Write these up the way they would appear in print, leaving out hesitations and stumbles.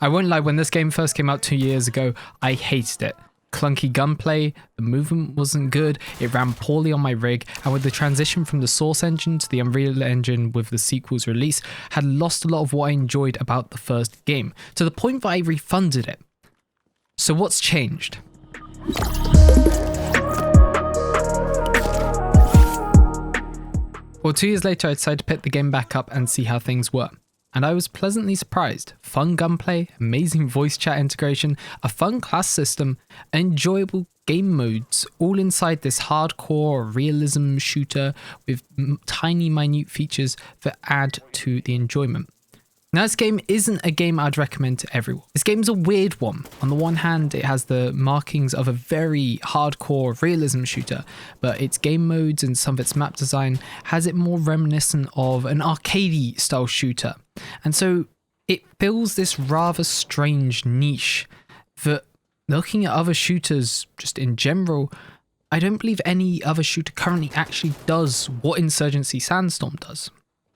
I won't lie, when this game first came out 2 years ago, I hated it. Clunky gunplay, the movement wasn't good, it ran poorly on my rig, and with the transition from the Source engine to the Unreal Engine with the sequel's release, had lost a lot of what I enjoyed about the first game, to the point that I refunded it. So what's changed? Well, 2 years later I decided to pick the game back up and see how things were. And I was pleasantly surprised. Fun gunplay, amazing voice chat integration, a fun class system, enjoyable game modes, all inside this hardcore realism shooter with tiny minute features that add to the enjoyment. Now, this game isn't a game I'd recommend to everyone. This game's a weird one. On the one hand, it has the markings of a very hardcore realism shooter, but its game modes and some of its map design has it more reminiscent of an arcadey style shooter. And so it fills this rather strange niche that, looking at other shooters just in general, I don't believe any other shooter currently actually does what Insurgency Sandstorm does.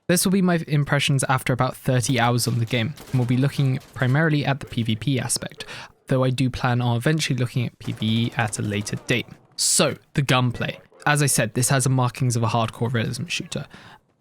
This will be my impressions after about 30 hours on the game, and we'll be looking primarily at the PvP aspect, though I do plan on eventually looking at PvE at a later date. So, the gunplay. As I said, this has the markings of a hardcore realism shooter.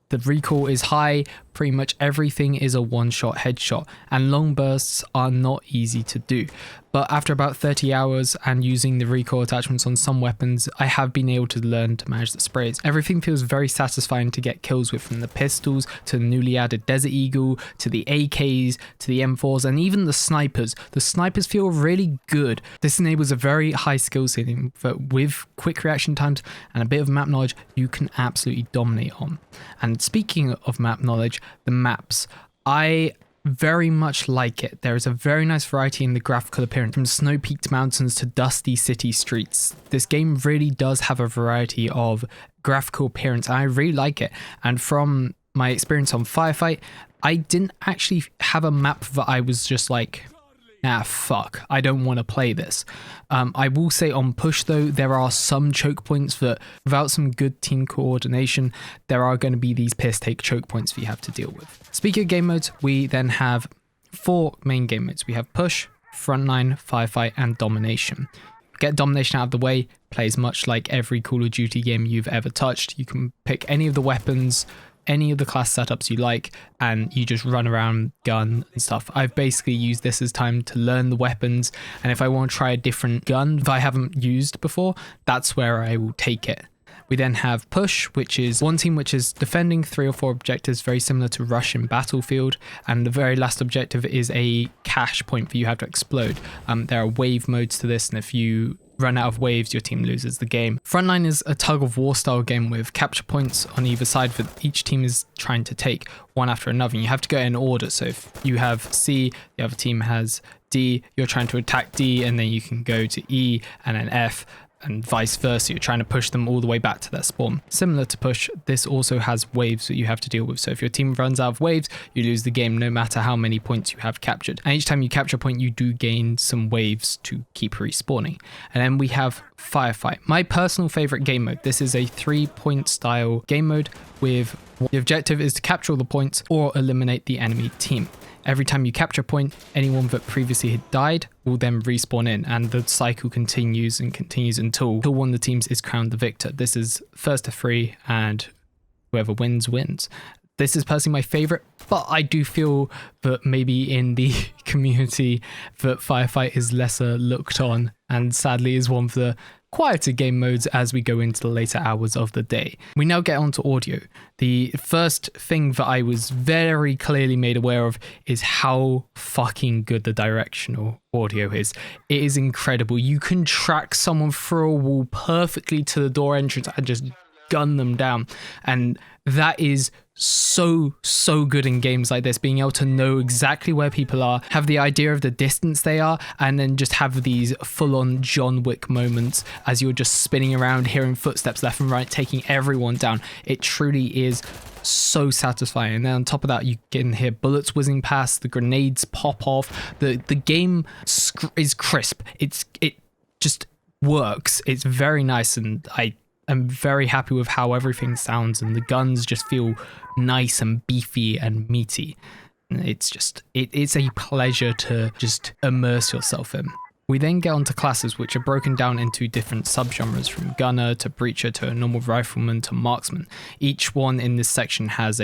The recoil is high, pretty much everything is a one-shot headshot, and long bursts are not easy to do. But after about 30 hours and using the recoil attachments on some weapons, I have been able to learn to manage the sprays. Everything feels very satisfying to get kills with, from the pistols to the newly added Desert Eagle to the AKs to the M4s and even the snipers. The snipers feel really good. This enables a very high skill ceiling that, with quick reaction times and a bit of map knowledge, you can absolutely dominate on. And speaking of map knowledge, the maps. I very much like it. There is a very nice variety in the graphical appearance, from snow-peaked mountains to dusty city streets. This game really does have a variety of graphical appearance, and I really like it. And from my experience on Firefight, I didn't actually have a map that I was just like, nah, fuck, I don't want to play this. I will say on push though, there are some choke points that, without some good team coordination, there are going to be these piss take choke points that you have to deal with. Speaking of game modes, we then have 4 main game modes. We have push, frontline, firefight, and domination. Get domination out of the way, plays much like every Call of Duty game you've ever touched. You can pick any of the weapons, any of the class setups you like, and you just run around, gun and stuff. I've basically used this as time to learn the weapons, and if I want to try a different gun that I haven't used before, that's where I will take it. We then have push, which is one team which is defending 3 or 4 objectives, very similar to rush in Battlefield, and the very last objective is a cache point that you have to explode. There are wave modes to this, and if you run out of waves, your team loses the game. Frontline is a tug of war style game with capture points on either side that each team is trying to take one after another, and you have to go in order. So if you have C, the other team has D, you're trying to attack D, and then you can go to E and then F, and vice versa. You're trying to push them all the way back to their spawn. Similar to push, this also has waves that you have to deal with. So if your team runs out of waves, you lose the game no matter how many points you have captured. And each time you capture a point, you do gain some waves to keep respawning. And then we have firefight, my personal favorite game mode. This is a 3-point style game mode with the objective is to capture all the points or eliminate the enemy team. Every time you capture a point, anyone that previously had died will then respawn in, and the cycle continues and continues until one of the teams is crowned the victor. This is first to 3, and whoever wins, wins. This is personally my favorite, but I do feel that maybe in the community that Firefight is lesser looked on, and sadly is one of the quieter game modes as we go into the later hours of the day. We now get onto audio. The first thing that I was very clearly made aware of is how fucking good the directional audio is. It is incredible. You can track someone through a wall perfectly to the door entrance and just gun them down. And that is so good in games like this, being able to know exactly where people are, have the idea of the distance they are, and then just have these full-on John Wick moments as you're just spinning around, hearing footsteps left and right, taking everyone down. It truly is so satisfying. And then on top of that, you can hear bullets whizzing past, the grenades pop off. The game is crisp. It just works. It's very nice, and I'm very happy with how everything sounds, and the guns just feel nice and beefy and meaty. It's a pleasure to just immerse yourself in. We then get onto classes, which are broken down into different subgenres, from gunner to breacher to a normal rifleman to marksman. Each one in this section has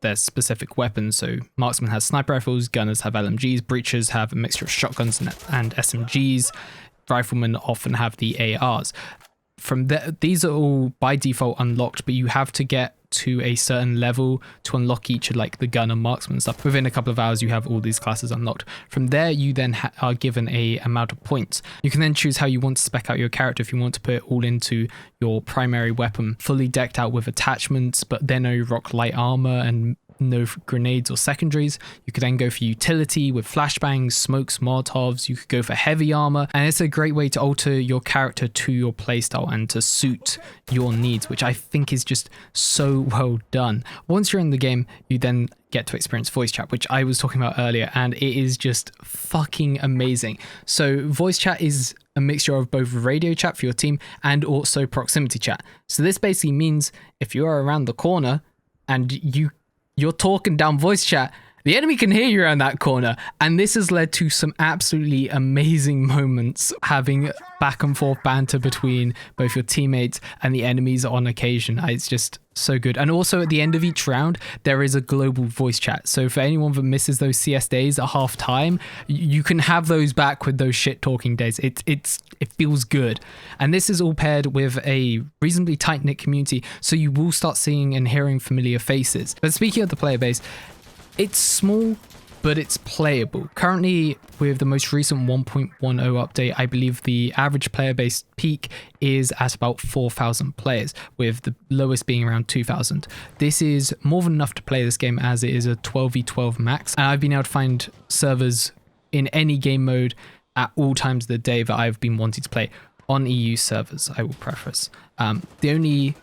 their specific weapons. So marksman has sniper rifles, gunners have LMGs, breachers have a mixture of shotguns and SMGs, riflemen often have the ARs. From there, these are all by default unlocked, but you have to get to a certain level to unlock each of like the gunner, marksman stuff. Within a couple of hours, you have all these classes unlocked. From there, you then are given a amount of points. You can then choose how you want to spec out your character. If you want to put it all into your primary weapon, fully decked out with attachments, but then no rock light armor and no grenades or secondaries. You could then go for utility with flashbangs, smokes, molotovs. You could go for heavy armor, and it's a great way to alter your character to your playstyle and to suit your needs, which I think is just so well done. Once you're in the game, you then get to experience voice chat, which I was talking about earlier, and it is just fucking amazing. So voice chat is a mixture of both radio chat for your team and also proximity chat. So this basically means if you are around the corner and you're talking down voice chat, the enemy can hear you around that corner. And this has led to some absolutely amazing moments, having back and forth banter between both your teammates and the enemies on occasion. It's just so good. And also at the end of each round, there is a global voice chat. So for anyone that misses those CS days at half time, you can have those back with those shit talking days. It feels good. And this is all paired with a reasonably tight knit community. So you will start seeing and hearing familiar faces. But speaking of the player base, it's small, but it's playable. Currently, with the most recent 1.10 update, I believe the average player base peak is at about 4,000 players, with the lowest being around 2,000. This is more than enough to play this game, as it is a 12v12 max, and I've been able to find servers in any game mode at all times of the day that I've been wanting to play on EU servers, I will preface. The only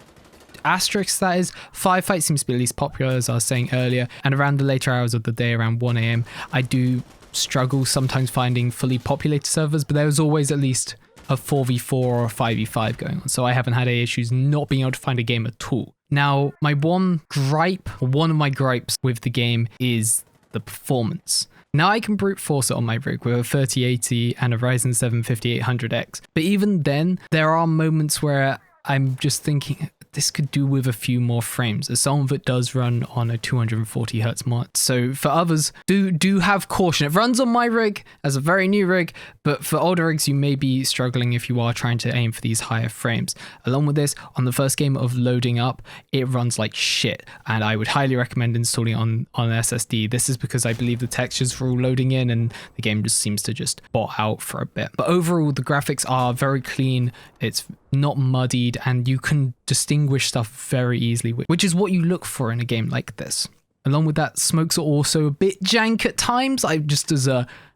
asterisk that is, firefight seems to be at least popular, as I was saying earlier, and around the later hours of the day, around 1 AM, I do struggle sometimes finding fully populated servers, but there was always at least a 4v4 or a 5v5 going on, so I haven't had any issues not being able to find a game at all. Now, one of my gripes with the game is the performance. Now I can brute force it on my rig with a 3080 and a Ryzen 7 5800X, but even then, there are moments where I'm just thinking, this could do with a few more frames, as some of it does run on a 240 Hz mod. So for others, do have caution. It runs on my rig as a very new rig, but for older rigs, you may be struggling if you are trying to aim for these higher frames. Along with this, on the first game of loading up, it runs like shit, and I would highly recommend installing it on an SSD. This is because I believe the textures were all loading in, and the game just seems to just bot out for a bit. But overall, the graphics are very clean. It's not muddied, and you can distinguish stuff very easily, which is what you look for in a game like this. Along with that, smokes are also a bit jank at times. I just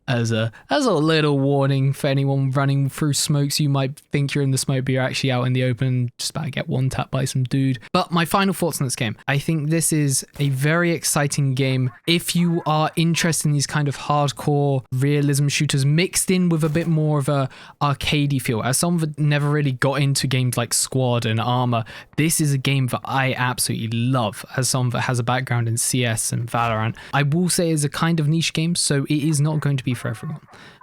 as a little warning for anyone running through smokes, you might think you're in the smoke, but you're actually out in the open, just about to get one tap by some dude. But my final thoughts on this game: I think this is a very exciting game if you are interested in these kind of hardcore realism shooters mixed in with a bit more of a arcadey feel. As someone that never really got into games like Squad and Arma, this is a game that I absolutely love. As someone that has a background in CS and Valorant, I will say it's a kind of niche game, so it is not going to be for everyone,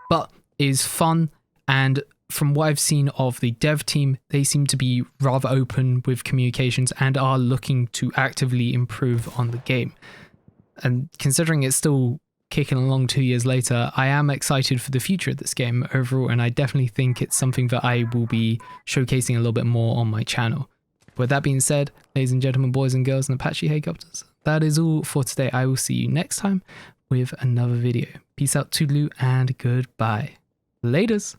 but it is fun. And from what I've seen of the dev team, they seem to be rather open with communications and are looking to actively improve on the game. And considering it's still kicking along 2 years later, I am excited for the future of this game overall, and I definitely think it's something that I will be showcasing a little bit more on my channel. With that being said, ladies and gentlemen, boys and girls, and Apache helicopters, that is all for today. I will see you next time with another video. Peace out, toodaloo, and goodbye. Laters.